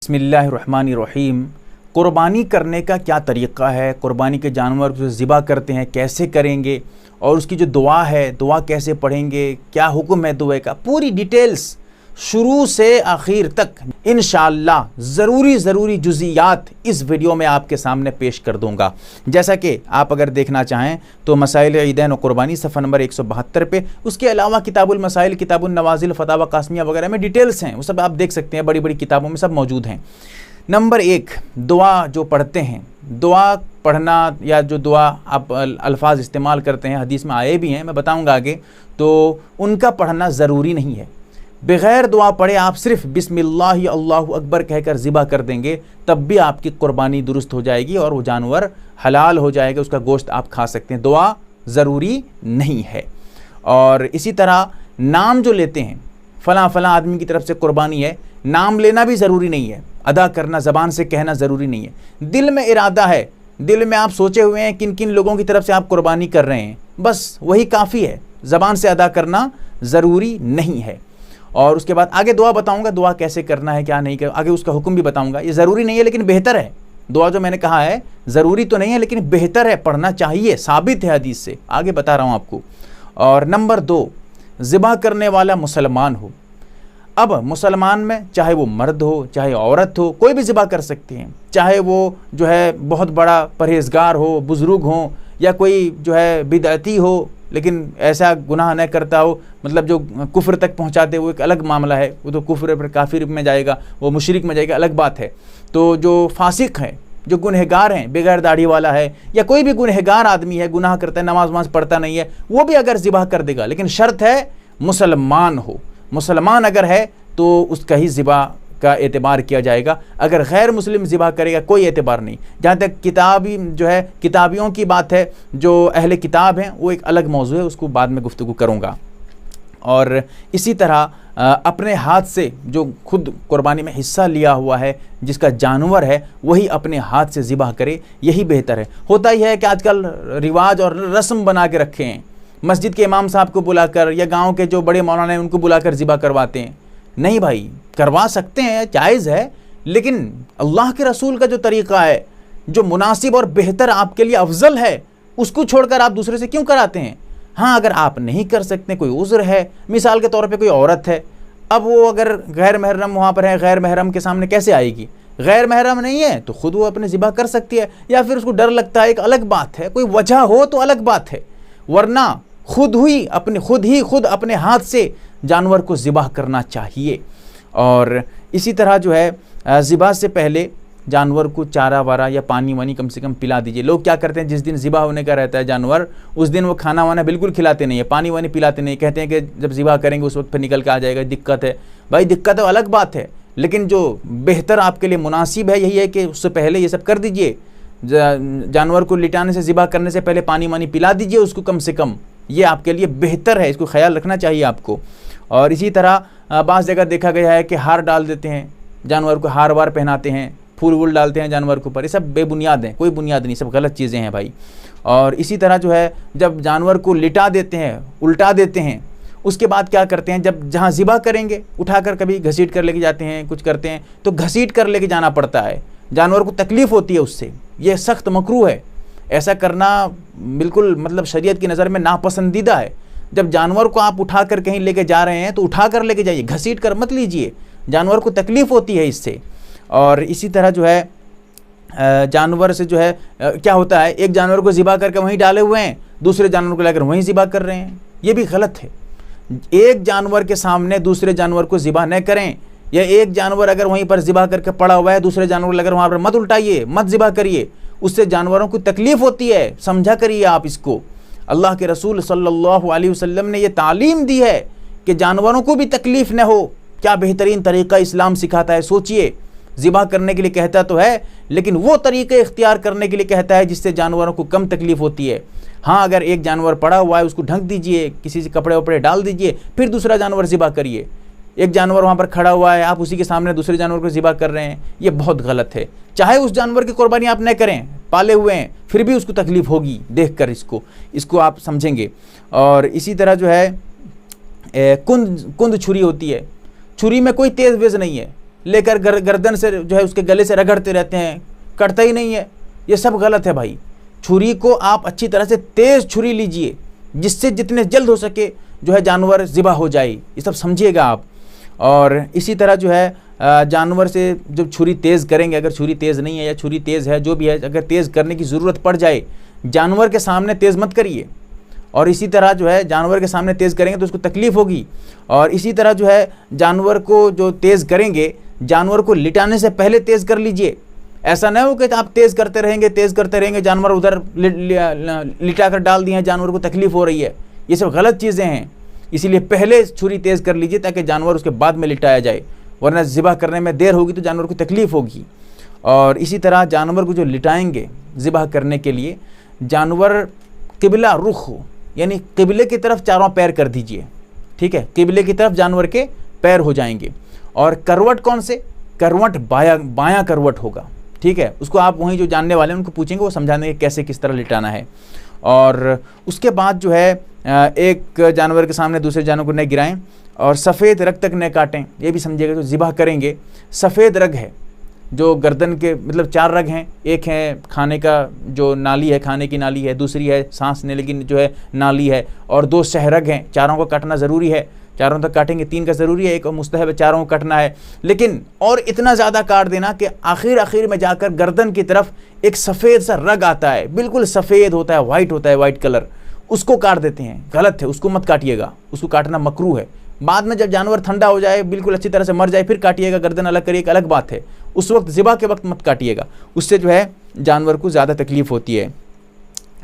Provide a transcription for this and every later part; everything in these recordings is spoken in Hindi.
बिस्मिल्लाहिर्रहमानिर्रहीम। क़ुरबानी करने का क्या तरीक़ा है, क़ुरबानी के जानवर को ज़िबा करते हैं कैसे करेंगे, और उसकी जो दुआ है दुआ कैसे पढ़ेंगे, क्या हुक्म है दुआ का, पूरी डिटेल्स शुरू से आखिर तक इंशाअल्लाह ज़रूरी जुज़ियात इस वीडियो में आपके सामने पेश कर दूंगा। जैसा कि आप अगर देखना चाहें तो मसाइल ईदैन और क़ुरबानी सफ़ा नंबर 172 पे, उसके अलावा किताबुल मसाइल, किताबुल नवाज़िल, फतावा कासमिया वगैरह में डिटेल्स हैं, वो सब आप देख सकते हैं, बड़ी बड़ी किताबों में सब मौजूद हैं। नंबर 1, दुआ जो पढ़ते हैं, दुआ पढ़ना या जो दुआ आप अल्फाज इस्तेमाल करते हैं हदीस में आए भी हैं, मैं बताऊँगा आगे, तो उनका पढ़ना ज़रूरी नहीं है। बग़ैर दुआ पढ़े आप सिर्फ बिस्मिल्लाह अल्लाहु अकबर कहकर ज़िबा कर देंगे तब भी आपकी क़ुरबानी दुरुस्त हो जाएगी और वो जानवर हलाल हो जाएगा, उसका गोश्त आप खा सकते हैं। दुआ ज़रूरी नहीं है। और इसी तरह नाम जो लेते हैं, फ़लाँ फ़लाँ आदमी की तरफ से क़ुरबानी है, नाम लेना भी ज़रूरी नहीं है, अदा करना, ज़बान से कहना ज़रूरी नहीं है। दिल में इरादा है, दिल में आप सोचे हुए हैं किन किन लोगों की तरफ से आप क़ुरबानी कर रहे हैं, बस वही काफ़ी है, ज़बान से अदा करना ज़रूरी नहीं है। और उसके बाद आगे दुआ बताऊंगा, दुआ कैसे करना है क्या नहीं, आगे उसका हुक्म भी बताऊंगा। ये ज़रूरी नहीं है लेकिन बेहतर है। दुआ जो मैंने कहा है ज़रूरी तो नहीं है लेकिन बेहतर है, पढ़ना चाहिए, साबित है हदीस से, आगे बता रहा हूँ आपको। और नंबर 2, ज़िबा करने वाला मुसलमान हो। अब मुसलमान में चाहे वो मर्द हो चाहे औरत हो, कोई भी ज़िबा कर सकते हैं, चाहे वो जो है बहुत बड़ा परहेज़गार हो, बुज़ुर्ग हो, या कोई जो है बिदअती हो लेकिन ऐसा गुनाह न करता हो, मतलब जो कुफ्र तक पहुंचाते, वो एक अलग मामला है, वो तो कुफ्र पर काफिर में जाएगा, वो मुशरिक में जाएगा, अलग बात है। तो जो फासिक है, जो गुनहगार हैं, बगैर दाढ़ी वाला है, या कोई भी गुनहगार आदमी है, गुनाह करता है, नमाज वमाज पढ़ता नहीं है, वो भी अगर ज़िबा कर देगा, लेकिन शर्त है मुसलमान हो। मुसलमान अगर है तो उसका ही ज़िबा का एतबार किया जाएगा, अगर गैर मुस्लिम ज़िबा करेगा कोई एतबार नहीं। जहाँ तक किताबी जो है किताबियों की बात है, जो अहले किताब हैं, वो एक अलग मौजू है, उसको बाद में गुफ्तगू करूँगा। और इसी तरह अपने हाथ से जो खुद क़ुरबानी में हिस्सा लिया हुआ है, जिसका जानवर है, वही अपने हाथ से ज़िबा करे, यही बेहतर है। होता ही है कि आजकल रिवाज और रस्म बना के रखे हैं, मस्जिद के इमाम साहब को बुलाकर या गाँव के जो बड़े मौलाना हैं उनको बुलाकर ज़िबा करवाते हैं। नहीं भाई, करवा सकते हैं, जायज़ है, लेकिन अल्लाह के रसूल का जो तरीक़ा है, जो मुनासिब और बेहतर आपके लिए अफजल है, उसको छोड़कर आप दूसरे से क्यों कराते हैं। हाँ, अगर आप नहीं कर सकते, कोई उज़्र है, मिसाल के तौर पे कोई औरत है, अब वो अगर गैर महरम वहाँ पर है, गैर महरम के सामने कैसे आएगी, गैर महरम नहीं है तो ख़ुद वो अपने ज़िबा कर सकती है, या फिर उसको डर लगता है, एक अलग बात है, कोई वजह हो तो अलग बात है, वरना खुद अपने हाथ से जानवर को ज़िबा करना चाहिए। और इसी तरह जो है ज़िबा से पहले जानवर को चारा वारा या पानी वानी कम से कम पिला दीजिए। लोग क्या करते हैं, जिस दिन ज़िबा होने का रहता है जानवर, उस दिन वो खाना वाना बिल्कुल खिलाते नहीं है, पानी वानी पिलाते नहीं, कहते हैं कि जब ज़िबा करेंगे उस वक्त फिर निकल के आ जाएगा, दिक्कत है। भाई दिक्कत है अलग बात है, लेकिन जो बेहतर आपके लिए मुनासिब है यही है कि उससे पहले ये सब कर दीजिए। जानवर को लिटाने से, ज़िबा करने से पहले पानी वानी पिला दीजिए उसको कम से कम, ये आपके लिए बेहतर है, इसको ख्याल रखना चाहिए आपको। और इसी तरह बाज़ जगह देखा गया है कि हार डाल देते हैं, जानवर को हार वार पहनाते हैं, फूल वूल डालते हैं जानवर के ऊपर, ये सब बेबुनियाद हैं, कोई बुनियाद नहीं, सब गलत चीज़ें हैं भाई। और इसी तरह जो है जब जानवर को लिटा देते हैं, उल्टा देते हैं, उसके बाद क्या करते हैं, जब जहाँ ज़िबा करेंगे उठाकर कभी घसीट कर लेके जाते हैं, कुछ करते हैं तो घसीट कर लेके जाना पड़ता है, जानवर को तकलीफ़ होती है उससे, ये सख्त मकरूह है। ऐसा करना बिल्कुल मतलब शरीयत की नज़र में नापसंदीदा है। जब जानवर को आप उठा कर कहीं लेके जा रहे हैं तो उठा कर लेके जाइए, घसीट कर मत लीजिए, जानवर को तकलीफ़ होती है इससे। और इसी तरह जो है जानवर से जो है क्या होता है, एक जानवर को ज़िबा करके वहीं डाले हुए हैं, दूसरे जानवर को लेकर वहीं ज़िबा कर रहे हैं, ये भी गलत है। एक जानवर के सामने दूसरे जानवर को ज़िबा न करें, या एक जानवर अगर वहीं पर ज़िबा करके पड़ा हुआ है, दूसरे जानवर को लेकर वहाँ पर मत उल्टाइए, मत ज़िबा करिए, उससे जानवरों को तकलीफ़ होती है, समझा करिए आप इसको। अल्लाह के रसूल सल्लल्लाहु अलैहि वसल्लम ने ये तालीम दी है कि जानवरों को भी तकलीफ़ न हो। क्या बेहतरीन तरीक़ा इस्लाम सिखाता है, सोचिए। ज़िबा करने के लिए कहता तो है, लेकिन वो तरीक़े इख्तियार करने के लिए कहता है जिससे जानवरों को कम तकलीफ़ होती है। हाँ, अगर एक जानवर पड़ा हुआ है उसको ढक दीजिए, किसी से कपड़े वपड़े डाल दीजिए, फिर दूसरा जानवर ज़िबा करिए। एक जानवर वहाँ पर खड़ा हुआ है, आप उसी के सामने दूसरे जानवर को ज़िबा कर रहे हैं, ये बहुत गलत है। चाहे उस जानवर की कुर्बानी आप न करें, पाले हुए हैं, फिर भी उसको तकलीफ़ होगी देखकर, इसको आप समझेंगे। और इसी तरह जो है कुंद छुरी होती है, छुरी में कोई तेज़ वेज़ नहीं है, लेकर गर्दन से जो है उसके गले से रगड़ते रहते हैं, कटता ही नहीं है। ये सब गलत है भाई। छुरी को आप अच्छी तरह से तेज़ छुरी लीजिए, जिससे जितने जल्द हो सके जो है जानवर ज़िबा हो जाए, ये सब समझिएगा आप। और इसी तरह जो है जानवर से जब छुरी तेज़ करेंगे, अगर छुरी तेज़ नहीं है या छुरी तेज़ है, जो भी है, अगर तेज़ करने की ज़रूरत पड़ जाए, जानवर के सामने तेज़ मत करिए। और इसी तरह जो है जानवर के सामने तेज़ करेंगे तो उसको तकलीफ़ होगी। और इसी तरह जो है जानवर को जो तेज़ करेंगे, जानवर को लिटाने से पहले तेज़ कर लीजिए। ऐसा नहीं हो कि आप तेज़ करते रहेंगे, जानवर उधर लिटा कर डाल दिए हैं, जानवर को तकलीफ़ हो रही है। ये सब गलत चीज़ें हैं। इसीलिए पहले छुरी तेज़ कर लीजिए ताकि जानवर उसके बाद में लिटाया जाए, वरना ज़िबा करने में देर होगी तो जानवर को तकलीफ़ होगी। और इसी तरह जानवर को जो लिटाएंगे ज़िबा करने के लिए, जानवर किबला रुख हो, यानी किबले की तरफ चारों पैर कर दीजिए, ठीक है। किबले की तरफ जानवर के पैर हो जाएंगे। और करवट कौन से? करवट बायां करवट होगा, ठीक है। उसको आप वहीं जो जानने वाले हैं उनको पूछेंगे, वो समझा देंगे कैसे किस तरह लिटाना है। और उसके बाद जो है एक जानवर के सामने दूसरे जानवर को न गिराएं और सफ़ेद रग तक न काटें। ये भी समझिएगा, जो ज़िबा करेंगे सफ़ेद रग है, जो गर्दन के मतलब 4 रग हैं। एक है खाने का जो नाली है, खाने की नाली है, दूसरी है सांस लेने की जो है नाली है, और 2 सहरग हैं। चारों को काटना ज़रूरी है, चारों तक काटेंगे, 3 का ज़रूरी है, एक मुस्तहब है, चारों को काटना है। लेकिन और इतना ज़्यादा काट देना कि आखिर में जाकर गर्दन की तरफ एक सफ़ेद सा रग आता है, बिल्कुल सफ़ेद होता है, वाइट होता है, वाइट कलर, उसको काट देते हैं। गलत है, उसको मत काटिएगा, उसको काटना मकरूह है। बाद में जब जानवर ठंडा हो जाए, बिल्कुल अच्छी तरह से मर जाए, फिर काटिएगा, गर्दन अलग करिए, एक अलग बात है। उस वक्त ज़िबा के वक्त मत काटिएगा, उससे जो है जानवर को ज़्यादा तकलीफ़ होती है।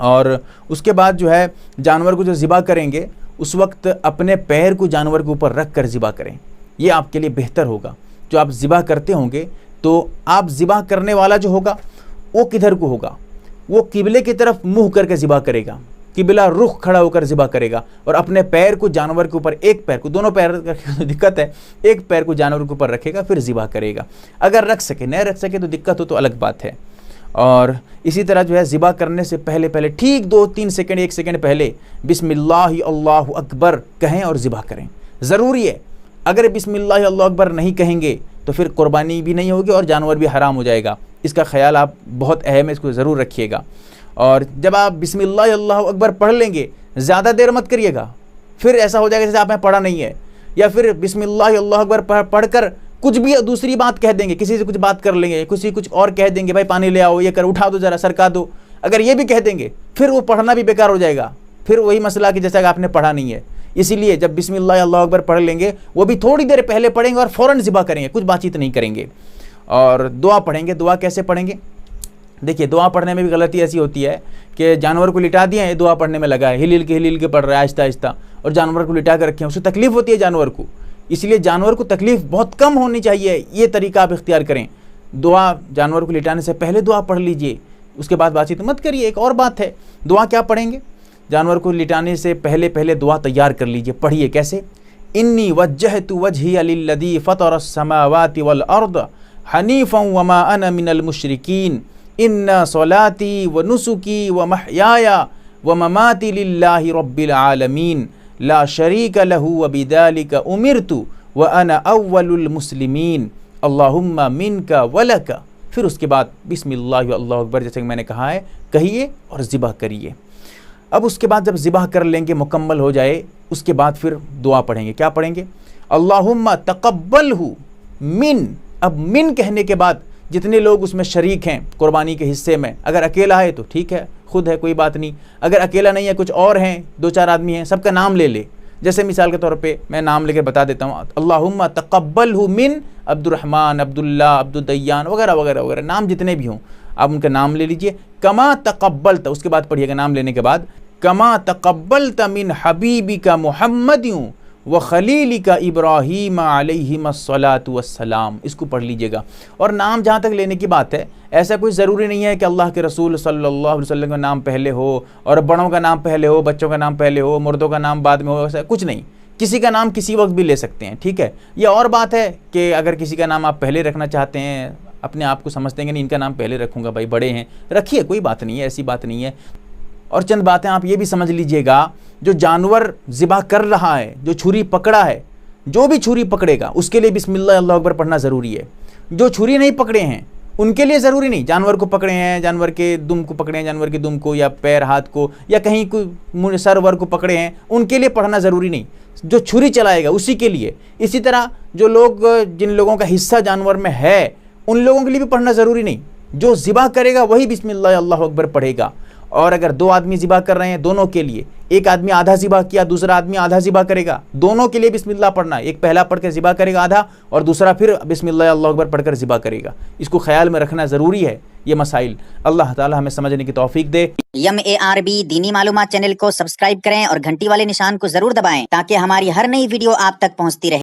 और उसके बाद जो है जानवर को जो ज़िबा करेंगे उस वक्त अपने पैर को जानवर के ऊपर रख कर ज़िबा करें, ये आपके लिए बेहतर होगा। जो आप ज़िबा करते होंगे तो आप ज़िबा करने वाला जो होगा वो किधर को होगा? वो किबले की तरफ मुँह करके ज़िबा करेगा, किबला रुख खड़ा होकर ज़िबा करेगा, और अपने पैर को जानवर के ऊपर, एक पैर को, दोनों पैर रखने दिक्कत है, एक पैर को जानवर के ऊपर रखेगा, फिर ज़िबा करेगा। अगर रख सके, नहीं रख सके तो दिक्कत हो तो अलग बात है। और इसी तरह जो है ज़िबा करने से पहले ठीक 2-3 सेकंड, 1 सेकंड पहले बिस्मिल्लाह अल्लाहु अकबर कहें और ज़िबा करें, ज़रूरी है। अगर बिस्मिल्लाह अल्लाहु अकबर नहीं कहेंगे तो फिर कुर्बानी भी नहीं होगी और जानवर भी हराम हो जाएगा। इसका ख्याल आप, बहुत अहम है, इसको ज़रूर रखिएगा। और जब आप बिस्मिल्लाह अल्लाहु अकबर पढ़ लेंगे, ज़्यादा देर मत करिएगा, फिर ऐसा हो जाएगा जैसे आपने पढ़ा नहीं है। या फिर बिस्मिल्लाह अल्लाहु अकबर पढ़कर कुछ भी दूसरी बात कह देंगे, किसी से कुछ बात कर लेंगे, कुछ और कह देंगे, भाई पानी ले आओ, ये कर, उठा दो ज़रा, सरका दो, अगर ये भी कह देंगे फिर वो पढ़ना भी बेकार हो जाएगा, फिर वही मसला कि जैसा कि आपने पढ़ा नहीं है। इसीलिए जब बिस्मिल्लाह अल्लाहु अकबर पढ़ लेंगे, वो भी थोड़ी देर पहले पढ़ेंगे और फ़ौरन ज़िबा करेंगे, कुछ बातचीत नहीं करेंगे। और दुआ पढ़ेंगे। दुआ कैसे पढ़ेंगे? देखिए, दुआ पढ़ने में भी गलती ऐसी होती है कि जानवर को लिटा दिया है, दुआ पढ़ने में लगा है, हिल के पढ़ रहा है आहिस्ता आहिस्ता, और जानवर को लिटा कर रखे हैं, उसको तकलीफ़ होती है जानवर को। इसलिए जानवर को तकलीफ़ बहुत कम होनी चाहिए, ये तरीका आप इख्तियार करें। दुआ जानवर को लिटाने से पहले दुआ पढ़ लीजिए, उसके बाद बातचीत मत करिए। एक और बात है, दुआ क्या पढ़ेंगे? जानवर को लिटाने से पहले दुआ तैयार कर लीजिए। पढ़िए कैसे? इन्नी वज्जहतु वजहिया लिल्लज़ी फ़तरस समावाति वल अर्द हनीफ़न वमा अना मिनल मुशरिकीन इन्ना सलाती व नुसुकी व महयाया व ममाती लिल्लाहि रब्बिल आलमीन ला शरीक लहू व बिदालिका उमिरतु व अना अव्वलुल मुस्लिमीन अल्लाहुम्मा मिनका वलका। फिर उसके बाद बिस्मिल्लाह अल्लाहु अकबर, जैसे कि मैंने कहा है, कहिए और ज़िबा करिए। अब उसके बाद जब ज़िबा कर लेंगे, मुकम्मल हो जाए, उसके बाद फिर दुआ पढ़ेंगे। क्या पढ़ेंगे? अल्लाहुम्मा तक़ब्बलहु मिन। अब मिन कहने के बाद जितने लोग उसमें शरीक हैं कुर्बानी के हिस्से में, अगर अकेला है तो ठीक है, खुद है, कोई बात नहीं। अगर अकेला नहीं है, कुछ और हैं, 2-4 आदमी हैं, सबका नाम ले ले। जैसे मिसाल के तौर पे मैं नाम लेकर बता देता हूँ, अल्लाहुम्मा तक़ब्बलहु मिन अब्दुर्रहमान, अब्दुल्ला, अब्दुद्दय्यान वगैरह वगैरह वगैरह, नाम जितने भी हों आप उनका नाम ले लीजिए। कमा तक़ब्बलत, उसके बाद पढ़िएगा नाम लेने के बाद, कमा तक़ब्बलत मिन हबीबिका मुहम्मदिन व खलीलिका इब्राहीम अलैहिस्सलातु वस्सलाम, इसको पढ़ लीजिएगा। और नाम जहाँ तक लेने की बात है, ऐसा कोई ज़रूरी नहीं है कि अल्लाह के रसूल सल्लल्लाहु अलैहि वसल्लम का नाम पहले हो और बड़ों का नाम पहले हो, बच्चों का नाम पहले हो, मुर्दों का नाम बाद में हो, ऐसा कुछ नहीं। किसी का नाम किसी वक्त भी ले सकते हैं, ठीक है। ये और बात है कि अगर किसी का नाम आप पहले रखना चाहते हैं, अपने आप को समझते हैं कि नहीं इनका नाम पहले रखूँगा, भाई बड़े हैं, रखिए, कोई बात नहीं है, ऐसी बात नहीं है। और चंद बातें आप ये भी समझ लीजिएगा, जो जानवर ज़िबा कर रहा है, जो छुरी पकड़ा है, जो भी छुरी पकड़ेगा उसके लिए बिस्मिल्लाह अल्लाह अकबर पढ़ना ज़रूरी है। जो छुरी नहीं पकड़े हैं उनके लिए ज़रूरी नहीं, जानवर को पकड़े हैं, जानवर के दुम को पकड़े हैं, जानवर के दुम को या पैर हाथ को या कहीं कोई सर वर को पकड़े हैं, उनके लिए पढ़ना ज़रूरी नहीं, जो छुरी चलाएगा उसी के लिए। इसी तरह जो लोग, जिन लोगों का हिस्सा जानवर में है उन लोगों के लिए भी पढ़ना ज़रूरी नहीं, जो ज़िबा करेगा वही बिस्मिल्लाह अल्लाह अकबर पढ़ेगा। और अगर दो आदमी ज़िबा कर रहे हैं, दोनों के लिए, एक आदमी आधा ज़िबा किया, दूसरा आदमी आधा ज़िबा करेगा, दोनों के लिए बिस्मिल्लाह पढ़ना, एक पहला पढ़ कर ज़िबा करेगा आधा और दूसरा फिर बिस्मिल्लाह अल्लाह अकबर पढ़कर ज़िबा करेगा। इसको ख्याल में रखना ज़रूरी है ये मसाइल। अल्लाह ताला हमें समझने की तौफीक दे। MARB दीनी मालूमात चैनल को सब्सक्राइब करें और घंटी वाले निशान को ज़रूर दबाएं ताकि हमारी हर नई वीडियो आप तक पहुंचती रहे।